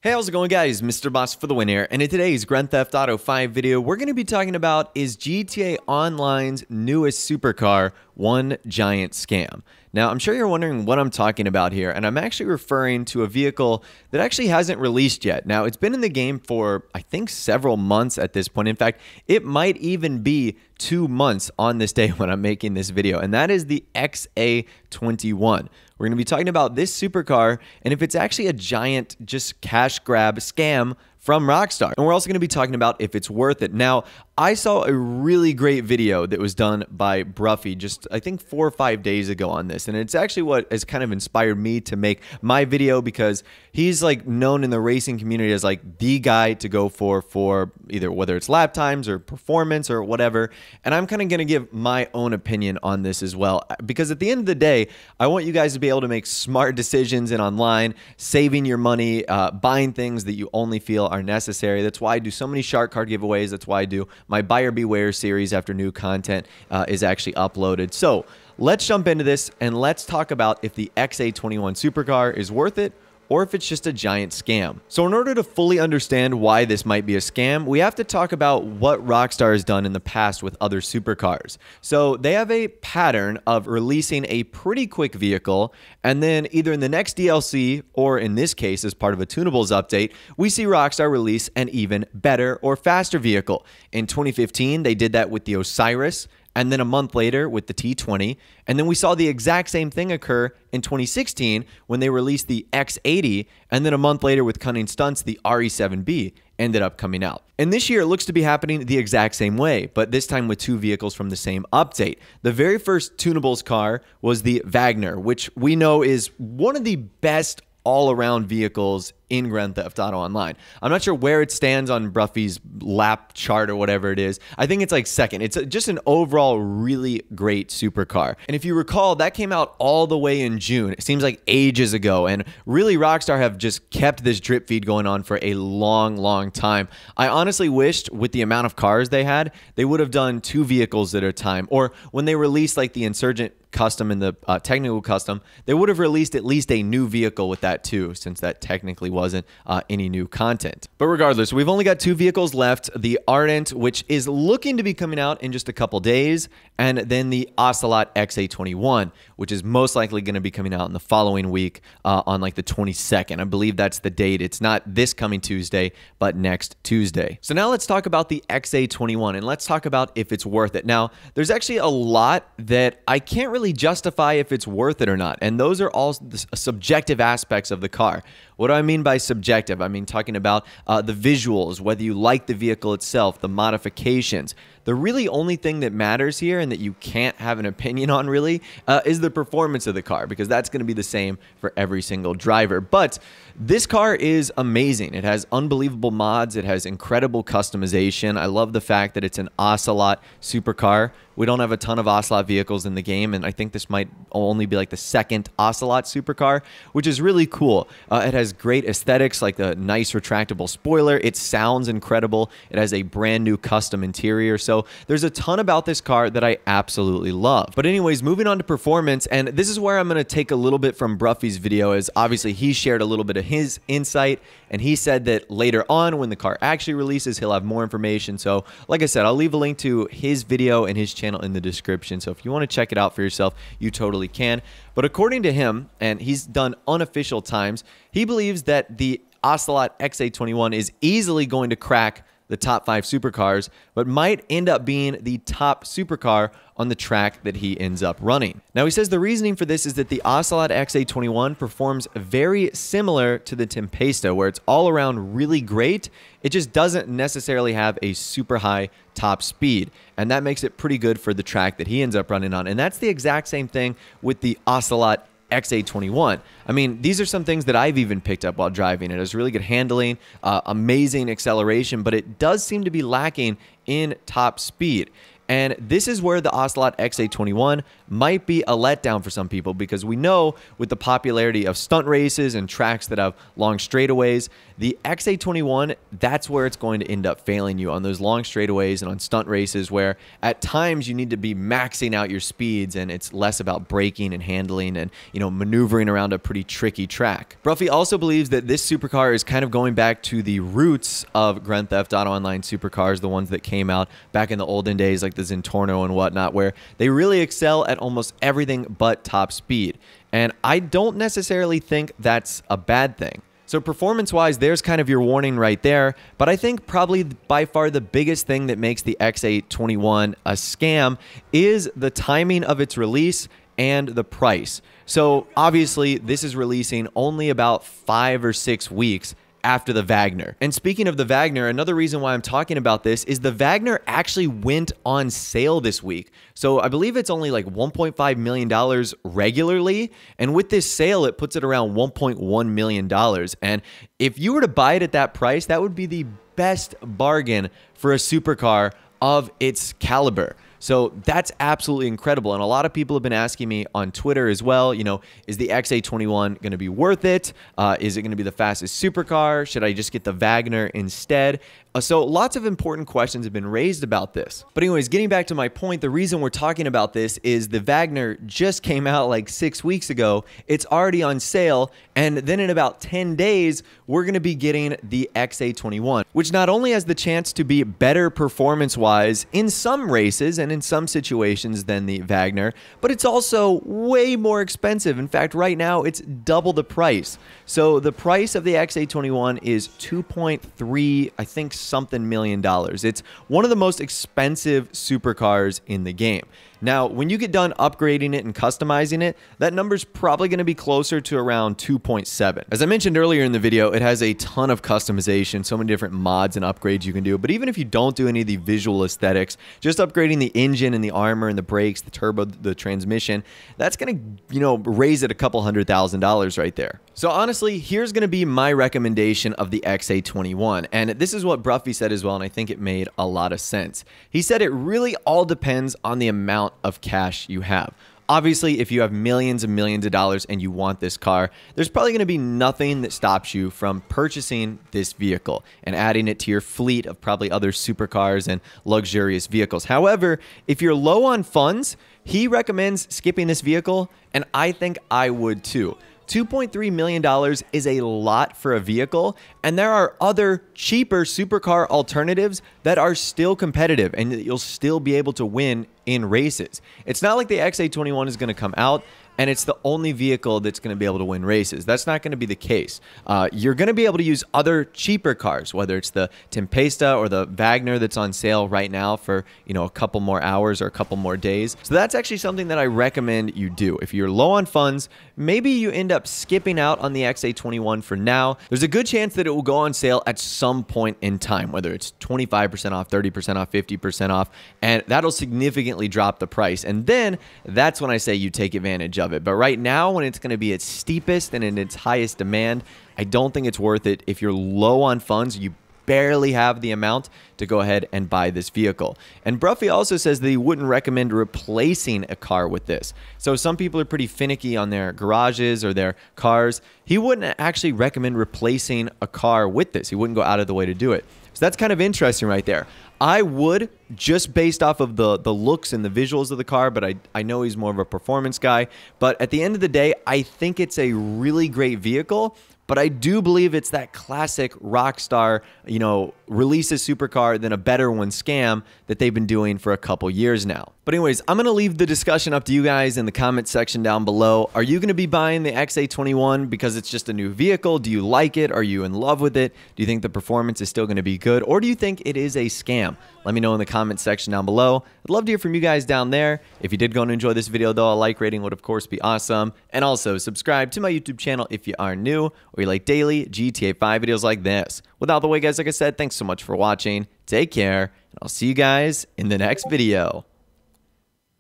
Hey, how's it going, guys? Mr. Boss for the win here, and in today's Grand Theft Auto 5 video, we're going to be talking about is GTA Online's newest supercar one giant scam. Now, I'm sure you're wondering what I'm talking about here, and I'm actually referring to a vehicle that actually hasn't released yet. Now, it's been in the game for, I think, several months at this point. In fact, it might even be 2 months on this day when I'm making this video, and that is the XA21. We're going to be talking about this supercar and if it's actually a giant just cash grab scam from Rockstar. And we're also going to be talking about if it's worth it. Now, I saw a really great video that was done by Broughy just, I think, 4 or 5 days ago on this. And it's actually what has kind of inspired me to make my video because he's like known in the racing community as like the guy to go for either whether it's lap times or performance or whatever. And I'm kind of going to give my own opinion on this as well. Because at the end of the day, I want you guys to be able to make smart decisions in online, saving your money, buying things that you only feel are necessary. That's why I do so many shark card giveaways. That's why I do my Buyer Beware series after new content is actually uploaded. So let's jump into this and let's talk about if the XA21 supercar is worth it or if it's just a giant scam. So in order to fully understand why this might be a scam, we have to talk about what Rockstar has done in the past with other supercars. So they have a pattern of releasing a pretty quick vehicle, and then either in the next DLC or in this case as part of a tunables update, we see Rockstar release an even better or faster vehicle. In 2015, they did that with the Osiris, and then a month later with the T20, and then we saw the exact same thing occur in 2016 when they released the X80, and then a month later with Cunning Stunts, the RE7B ended up coming out. And this year it looks to be happening the exact same way, but this time with 2 vehicles from the same update. The very first tunables car was the Wagner, which we know is one of the best all-around vehicles in Grand Theft Auto Online. I'm not sure where it stands on Broughy's lap chart or whatever it is. I think it's like second. It's just an overall really great supercar. And if you recall, that came out all the way in June. It seems like ages ago. And really, Rockstar have just kept this drip feed going on for a long, long time. I honestly wished with the amount of cars they had, they would have done 2 vehicles at a time. Or when they released like the Insurgent Custom and the Technical Custom, they would have released at least a new vehicle with that too, since that technically wasn't any new content. But regardless, we've only got 2 vehicles left. The Ardent, which is looking to be coming out in just a couple days, and then the Ocelot XA21, which is most likely going to be coming out in the following week on like the 22nd. I believe that's the date. It's not this coming Tuesday, but next Tuesday. So now let's talk about the XA21, and let's talk about if it's worth it. Now, there's actually a lot that I can't really justify if it's worth it or not, and those are all the subjective aspects of the car. What do I mean by subjective? I mean talking about the visuals, whether you like the vehicle itself, the modifications. The really only thing that matters here and that you can't have an opinion on really is the performance of the car, because that's going to be the same for every single driver. But this car is amazing. It has unbelievable mods. It has incredible customization. I love the fact that it's an Ocelot supercar. We don't have a ton of Ocelot vehicles in the game, and I think this might only be like the second Ocelot supercar, which is really cool. It has great aesthetics, like the nice retractable spoiler. It sounds incredible. It has a brand new custom interior. So there's a ton about this car that I absolutely love. But anyways, moving on to performance, and this is where I'm going to take a little bit from Broughy's video, as obviously he shared a little bit of his insight, and he said that later on when the car actually releases, he'll have more information. So like I said, I'll leave a link to his video and his channel in the description. So if you want to check it out for yourself, you totally can. But according to him, and he's done unofficial times, he believes that the Ocelot XA21 is easily going to crack the top 5 supercars, but might end up being the top supercar on the track that he ends up running. Now, he says the reasoning for this is that the Ocelot XA21 performs very similar to the Tempesta, where it's all around really great. It just doesn't necessarily have a super high top speed, and that makes it pretty good for the track that he ends up running on. And that's the exact same thing with the Ocelot XA21. I mean, these are some things that I've even picked up while driving. It has really good handling, amazing acceleration, but it does seem to be lacking in top speed. And this is where the Ocelot XA21 might be a letdown for some people, because we know with the popularity of stunt races and tracks that have long straightaways, the XA21, that's where it's going to end up failing you on those long straightaways and on stunt races, where at times you need to be maxing out your speeds and it's less about braking and handling and, maneuvering around a pretty tricky track. Broughy also believes that this supercar is kind of going back to the roots of Grand Theft Auto Online supercars, the ones that came out back in the olden days, like the Zentorno and whatnot, where they really excel at almost everything but top speed. And I don't necessarily think that's a bad thing. So performance-wise, there's kind of your warning right there, but I think probably by far the biggest thing that makes the X821 a scam is the timing of its release and the price. So obviously, this is releasing only about 5 or 6 weeks after the Wagner. And speaking of the Wagner, another reason why I'm talking about this is the Wagner actually went on sale this week. So I believe it's only like $1.5 million regularly. And with this sale, it puts it around $1.1 million. And if you were to buy it at that price, that would be the best bargain for a supercar of its caliber. So that's absolutely incredible. And a lot of people have been asking me on Twitter as well, is the XA21 going to be worth it? Is it going to be the fastest supercar? Should I just get the Wagner instead? So lots of important questions have been raised about this. But anyways, getting back to my point, the reason we're talking about this is the Wagner just came out like 6 weeks ago. It's already on sale. And then in about 10 days, we're going to be getting the XA21, which not only has the chance to be better performance-wise in some races and in some situations than the Wagner, but it's also way more expensive. In fact, right now, it's double the price. So the price of the XA21 is 2.3, I think, something million dollars. It's one of the most expensive supercars in the game. Now, when you get done upgrading it and customizing it, that number's probably going to be closer to around 2.7. As I mentioned earlier in the video, it has a ton of customization, so many different mods and upgrades you can do. But even if you don't do any of the visual aesthetics, just upgrading the engine and the armor and the brakes, the turbo, the transmission, that's going to, raise it a couple $100,000 right there. So honestly, here's going to be my recommendation of the XA21. And this is what Broughy said as well, and I think it made a lot of sense. He said it really all depends on the amount of cash you have. Obviously, if you have millions and millions of dollars and you want this car, there's probably going to be nothing that stops you from purchasing this vehicle and adding it to your fleet of probably other supercars and luxurious vehicles. However, if you're low on funds, he recommends skipping this vehicle, and I think I would too. $2.3 million is a lot for a vehicle, and there are other cheaper supercar alternatives that are still competitive and you'll still be able to win in races. It's not like the XA21 is going to come out and it's the only vehicle that's going to be able to win races. That's not going to be the case. You're going to be able to use other cheaper cars, whether it's the Tempesta or the Wagner that's on sale right now for, a couple more hours or a couple more days. So that's actually something that I recommend you do. If you're low on funds, maybe you end up skipping out on the XA21 for now. There's a good chance that it will go on sale at some point in time, whether it's 25% off, 30% off, 50% off, and that'll significantly drop the price. And then that's when I say you take advantage of it. But right now, when it's going to be its steepest and in its highest demand, I don't think it's worth it. If you're low on funds, you barely have the amount to go ahead and buy this vehicle. And Broughy also says that he wouldn't recommend replacing a car with this. So some people are pretty finicky on their garages or their cars. He wouldn't actually recommend replacing a car with this. He wouldn't go out of the way to do it. So that's kind of interesting right there. I would, just based off of the looks and the visuals of the car, but I know he's more of a performance guy. But at the end of the day, I think it's a really great vehicle. But I do believe it's that classic Rockstar, release a supercar, then a better one scam that they've been doing for a couple years now. But anyways, I'm going to leave the discussion up to you guys in the comment section down below. Are you going to be buying the XA21 because it's just a new vehicle? Do you like it? Are you in love with it? Do you think the performance is still going to be good? Or do you think it is a scam? Let me know in the comment section down below. I'd love to hear from you guys down there. If you did go and enjoy this video, though, a like rating would, of course, be awesome. And also, subscribe to my YouTube channel if you are new or you like daily GTA 5 videos like this. Without the way, guys, like I said, thanks so much for watching. Take care, and I'll see you guys in the next video.